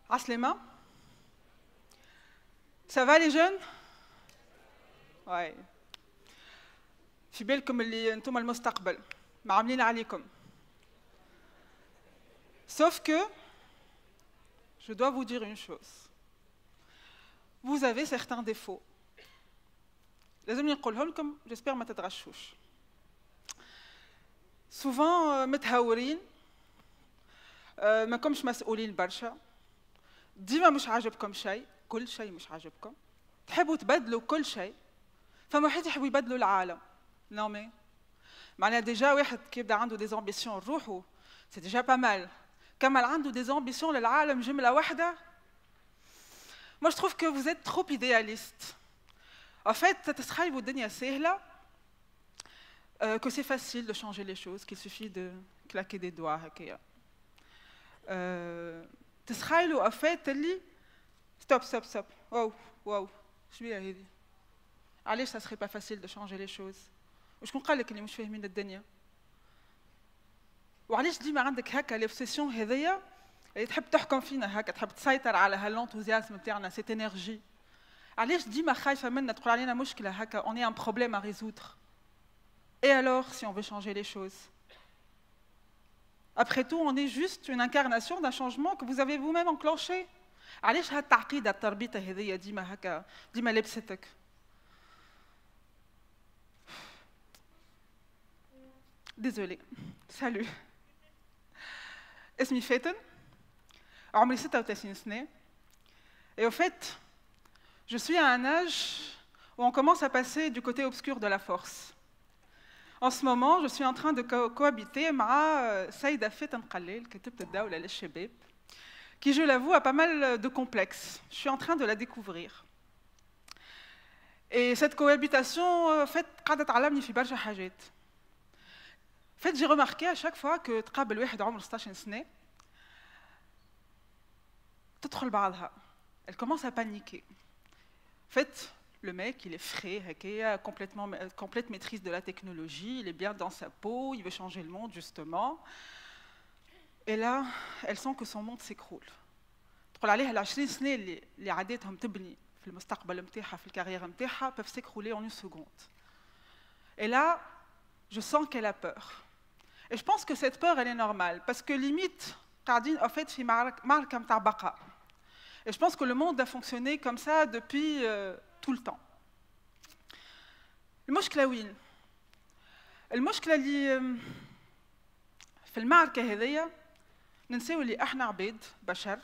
Aslema. Ça va les jeunes? Ouais. في بالكم اللي انتم المستقبل ما عاملين عليكم. Sauf que je dois vous dire une chose. Vous avez certains défauts. لازم نقولهم لكم j'espère ما تتغشوش. Souvent متهورين ما كمش مسؤولين برشا. ديما مش عاجبكم شيء، كل شيء مش عاجبكم. تحبوا تبدلوا كل شيء. فما حد يحبوا يبدلوا العالم. Non mais معناها ديجا واحد كي يبدا عنده دي امبيسيون روحو سي ديجا با مال. كمال عنده دي امبيسيون للعالم جمله واحده. Moi je trouve que vous êtes trop idéaliste. En fait, تتخيلوا الدنيا سهله que c'est facile de changer les choses, qu'il suffit de claquer des doigts هكايا. تتخيلوا en fait اللي stop واو واو شويه هذه. علاش ça serait pas facile de changer les choses؟ وشكون قال لك اللي مش فاهمين الدنيا؟ وعلاش ديما عندك هكا لوبسيسيون هذيا اللي تحب تحكم فينا هكا، تحب تسيطر على هالانتوزيازم نتاعنا، سيت انرجي. علاش ديما خايفه منا تقول علينا مشكله هكا، on est un problème à résoudre. Et alors si on veut changer les choses? Après tout, on est juste une incarnation d'un changement que vous avez vous-même enclenché. علاش هالتعقيده التربيطه هذيا ديما هكا ديما لبستك؟ Désolée. Salut. اسمي فاتن. عمري 36 سنة. Et au fait, je suis à un âge où on commence à passer du côté obscur de la force. En ce moment, je suis en train de cohabiter مع سيدة فاتن قليل كتبت الدولة للشباب qui, je l'avoue, a pas mal de complexes. Je suis en train de la découvrir. Et cette cohabitation, en fait, قاعدة تعلمني في برشا حاجات. En fait, j'ai remarqué à chaque fois que تقابل واحد عمره 16 سنة تدخل بعضها. Elle commence à paniquer. En fait, le mec, il est frais, هكايا, complète maîtrise de la technologie, il est bien dans sa peau, il veut changer le monde justement. Et là, elle sent que son monde s'écroule. تقول عليها ال 20 سنة اللي عادتهم تبني في المستقبل نتاعها في الكارير نتاعها peuvent s'écrouler en une seconde. Et là, je sens qu'elle a peur. Et je pense que cette peur, elle est normale, parce que limite, قاعدين en fait في معركة نتاع بقاء. Et je pense que le monde a fonctionné comme ça depuis tout le temps. المشكلة وين؟ المشكلة اللي في المعركة هذيا ننساو اللي احنا عباد بشر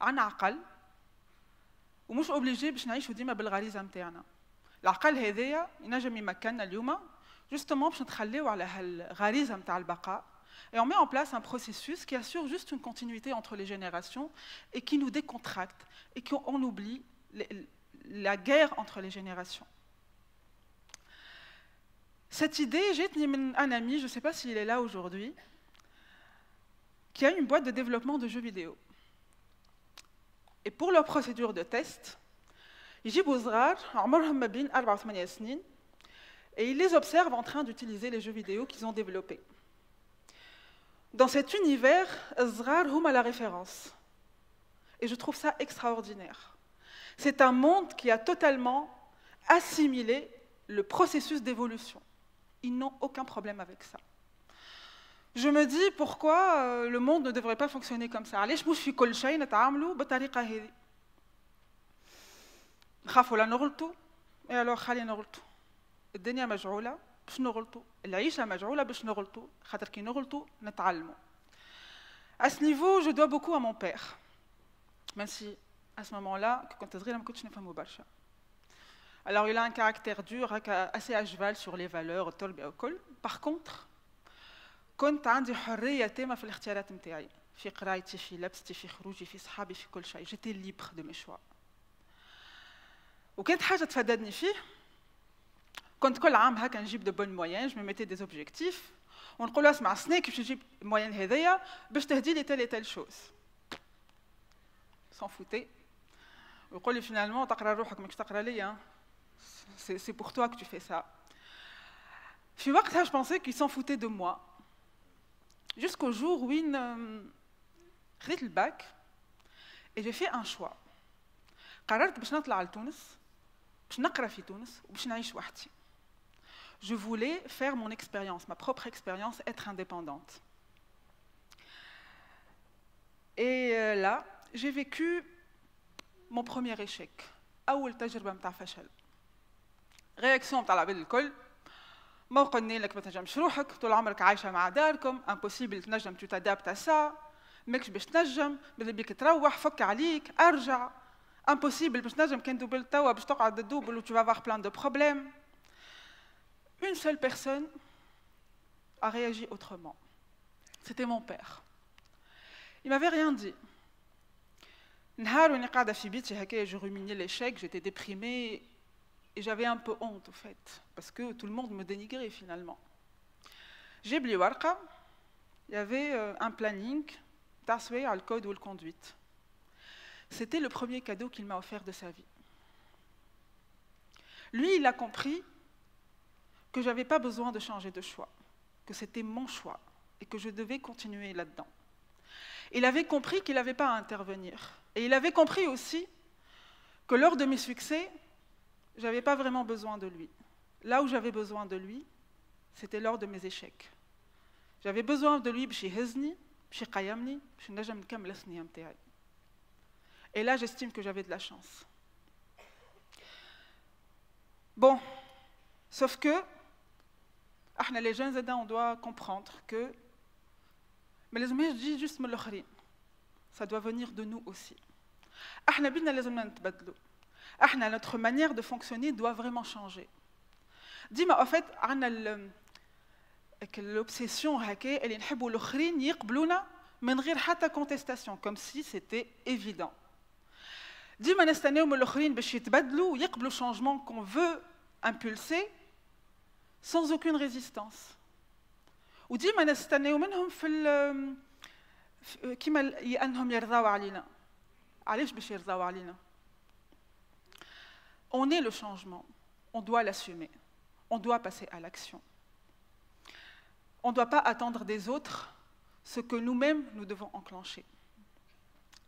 عنا عقل ومش اوبليجي باش نعيشوا ديما بالغريزة نتاعنا. العقل هذايا ينجم يمكننا اليوم justement باش نتخليو على هالغريزة نتاع البقاء. Et on met en place un processus qui assure juste une continuité entre les générations et qui nous décontracte et qu'on oublie la guerre entre les générations. Cette idée, j'ai tenu un ami, je ne sais pas s'il est là aujourd'hui, qui a une boîte de développement de jeux vidéo. Et pour leur procédure de test, يجيبوا صغار عمرهم ما بين 4 و 8 سنين et ils les observent en train d'utiliser les jeux vidéo qu'ils ont développés. Dans cet univers, الصغار هما la référence. Et je trouve ça extraordinaire. C'est un monde qui a totalement assimilé le processus d'évolution. Ils n'ont aucun problème avec ça. Je me dis pourquoi le monde ne devrait pas fonctionner comme ça. علاش مش في كل شيء نتعاملوا بالطريقة هذه؟ نخافوا لا نغلطوا، et alors خلينا نغلطوا. الدنيا مجعولة باش نغلطوا، العيشة مجعولة باش نغلطوا، خاطر كي نغلطوا نتعلموا. À ce niveau, je dois beaucoup à mon père. Même si à ce moment-là, كنت صغيرة ما كنتش نفهموا برشا. Alors il a un caractère dur, assez à cheval sur les valeurs, التربية والكل. Par contre, كنت عندي حرية تامة في الاختيارات نتاعي، في قرايتي، في لبستي، في خروجي، في صحابي، في كل شيء. J'étais libre de mes choix. وكانت حاجة تفادتني فيه. كنت كل عام هكا نجيب دو بون موين، جو مي ميتي دي زوبجيكتيف ونقول له اسمع السنه كيفاش نجيب الموين هذايا باش تهدي لي تال تال شوز. سون فوتي ويقول لي فينالمون تقرا روحك ماكش تقرا ليا، سي بور توا كو تو في سا. في وقتها جو بونسي كي سون فوتي دو موا jusqu'au jour وين خديت الباك Et j'ai fait un choix. قررت باش نطلع لتونس باش نقرا في تونس وباش نعيش وحدي. Je voulais faire mon expérience, ma propre expérience, être indépendante. Et là, j'ai vécu mon premier échec. أول تجربة متاع فشل. رياكسيون متاع العباد الكل. ما قلنا لك ما تنجمش روحك، طول عمرك عايشة مع داركم، impossible تنجم tu t'adaptes à ça، ماكش باش تنجم، بدا بيك تروح، فك عليك، أرجع. Impossible باش تنجم كان دوبل توا باش تقعد تدوبل و tu vas avoir plein de problèmes. Une seule personne a réagi autrement. C'était mon père. Il m'avait rien dit. Je ruminais l'échec, j'étais déprimée et j'avais un peu honte, au fait, parce que tout le monde me dénigrait finalement. J'ai oublié warqa, il y avait un planning, taswé al code ou le conduite. C'était le premier cadeau qu'il m'a offert de sa vie. Lui, il a compris que je n'avais pas besoin de changer de choix, que c'était mon choix et que je devais continuer là-dedans. Il avait compris qu'il n'avait pas à intervenir. Et il avait compris aussi que lors de mes succès, je n'avais pas vraiment besoin de lui. Là où j'avais besoin de lui, c'était lors de mes échecs. J'avais besoin de lui بشي يهزني بشي يقيمني باش نجم نكمل الثنية متاعي. Et là, j'estime que j'avais de la chance. Bon, sauf que, les jeunes aidants, on doit comprendre que, mais les hommes disent juste من الآخرين. Ça doit venir de nous aussi. Notre manière de fonctionner doit vraiment changer. Dis-moi, en fait, l'obsession اللي نحبوا الآخرين يقبلونا من غير حتى contestation, comme si c'était évident. ديما نستناو من الآخرين باش يتبدلوا ويقبلوا changement qu'on veut impulser sans aucune résistance. وديما نستناو منهم في كيما لأنهم يرضاو علينا. علاش باش يرضاو علينا؟ On est le changement, on doit l'assumer, on doit passer à l'action. On ne doit pas attendre des autres ce que nous-mêmes nous devons enclencher.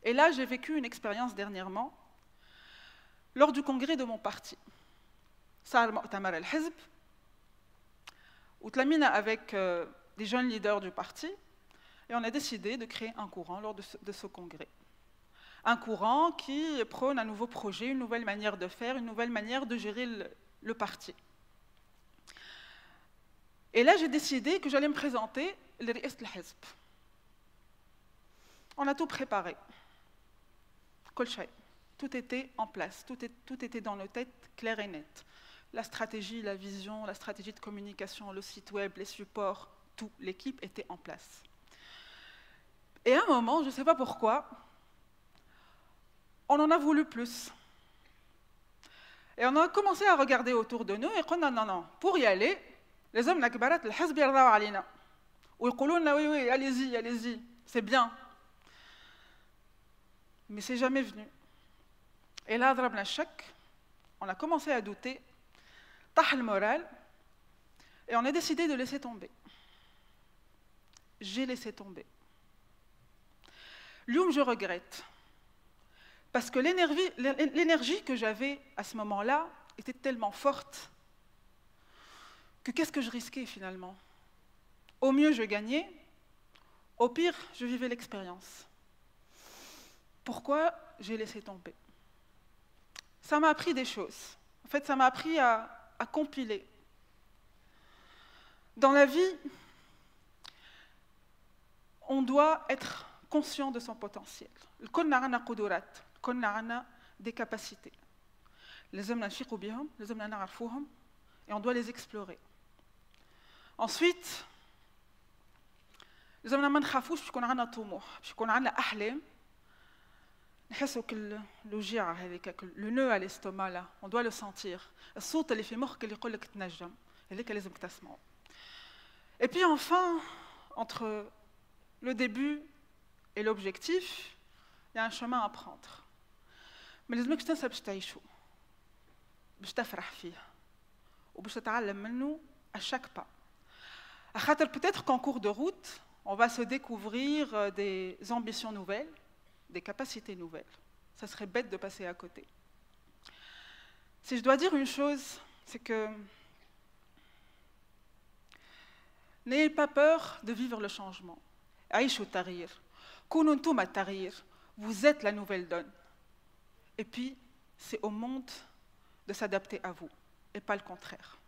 Et là, j'ai vécu une expérience dernièrement lors du congrès de mon parti. صار مؤتمر الحزب وتلامينا avec des jeunes leaders du parti et on a décidé de créer un courant lors de ce congrès. Un courant qui prône un nouveau projet, une nouvelle manière de faire, une nouvelle manière de gérer le parti. Et là, j'ai décidé que j'allais me présenter لرئاسة الحزب. On a tout préparé. كل شيء. Tout était en place, tout était dans nos têtes, clair et net. La stratégie, la vision, la stratégie de communication, le site web, les supports, tout, l'équipe était en place. Et à un moment, je ne sais pas pourquoi, on en a voulu plus. Et on a commencé à regarder autour de nous et on a dit non, pour y aller, les hommes n'akbarat الحزب يرضاو علينا. ويقولوا لنا oui, allez-y, c'est bien. Mais c'est jamais venu. Et là, ضربنا الشك, on a commencé à douter, طاح le moral, et on a décidé de laisser tomber. J'ai laissé tomber. L'homme, je regrette. Parce que l'énergie que j'avais à ce moment-là était tellement forte que qu'est-ce que je risquais finalement? Au mieux, je gagnais, au pire, je vivais l'expérience. Pourquoi j'ai laissé tomber? Ça m'a appris des choses. En fait, ça m'a appris à compiler. Dans la vie, on doit être conscient de son potentiel. كلنا عندنا قدرات، كلنا عندنا des capacités. لازمنا نفيقوا بهم، لازمنا نعرفوهم et on doit les explorer. Ensuite, لازمنا ما نخافوش باش يكون عندنا طموح، باش يكون عندنا أحلام. نحسوا الوجيعة هذيك le nœud à l'estomac là, on doit le sentir. الصوت اللي في مخك اللي يقول لك تنجم، هذيك لازمك تسمعه. Et puis enfin, entre le début et l'objectif, il y a un chemin à prendre. Mais لازمك تنسى باش تعيشوا، باش تفرح فيه، وباش تتعلم منه à chaque pas. À خاطر peut-être qu'en cours de route, on va se découvrir des ambitions nouvelles, des capacités nouvelles. Ça serait bête de passer à côté. Si je dois dire une chose, c'est que n'ayez pas peur de vivre le changement. Aïchou Tahrir, Kununtum Tahrir, vous êtes la nouvelle donne. Et puis, c'est au monde de s'adapter à vous, et pas le contraire.